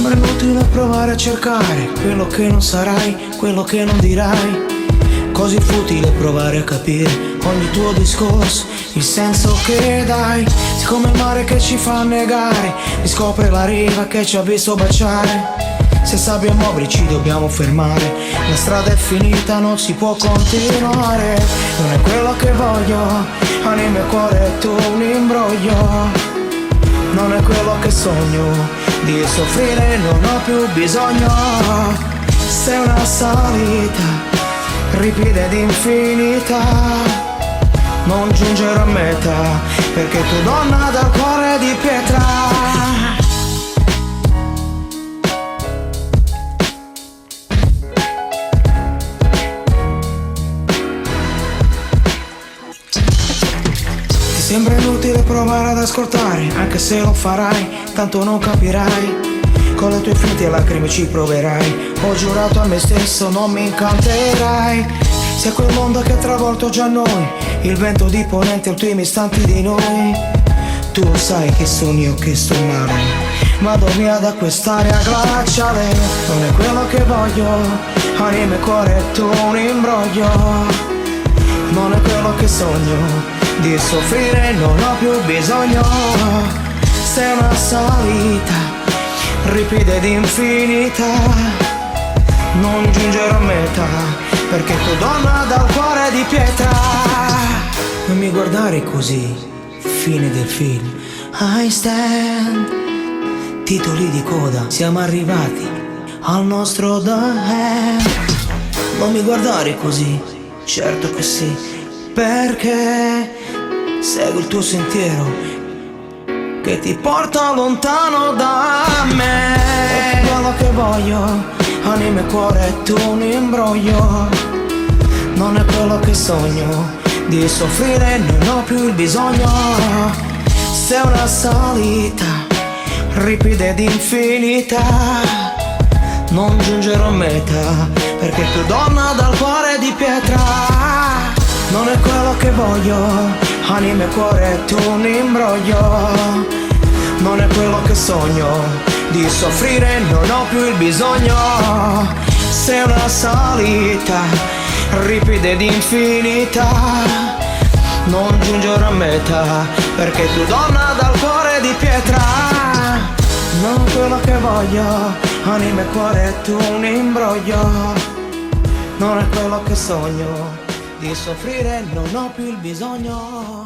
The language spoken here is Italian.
sembra inutile provare a cercare quello che non sarai, quello che non dirai. Così futile provare a capire ogni tuo discorso, il senso che dai. Siccome il mare che ci fa negare riscopre la riva che ci ha visto baciare. Se sabbia e mobili ci dobbiamo fermare, la strada è finita, non si può continuare. Non è quello che voglio, anima e cuore è tu un imbroglio. Non è quello che sogno, di soffrire non ho più bisogno. Sei una salita ripida ed infinita, non giungerò a meta, perché tu donna dal cuore di pietra. Ti sembra inutile provare ad ascoltare, anche se lo farai, tanto non capirai. Con le tue infinite lacrime ci proverai. Ho giurato a me stesso non mi incanterai. Sei quel mondo che ha travolto già noi, il vento di ponente, ultimi istanti di noi. Tu sai che sono io che sto male, vado via da quest'aria glaciale. Non è quello che voglio, anima e cuore è tu un imbroglio. Non è quello che sogno, di soffrire non ho più bisogno. Sei una salita ripida ed infinita, non giungerò a meta, perché tu donna dal cuore di pietra. Non mi guardare così, fine del film. I stand, titoli di coda, siamo arrivati al nostro the end. Non mi guardare così, certo che sì, perché segui il tuo sentiero che ti porta lontano da me. È quello che voglio, anima e cuore è tu un imbroglio. Non è quello che sogno, di soffrire non ho più il bisogno. Sei una salita ripida ed infinita, non giungerò a meta, perché tu donna dal cuore di pietra. Non è quello che voglio, anima e cuore è tu un imbroglio. Non è quello che sogno, di soffrire non ho più il bisogno. Sei una salita ripida ed infinita, non giungerò a meta, perché tu donna dal cuore di pietra. Non è quello che voglio, anima e cuore è tu un imbroglio. Non è quello che sogno, di soffrire non ho più il bisogno.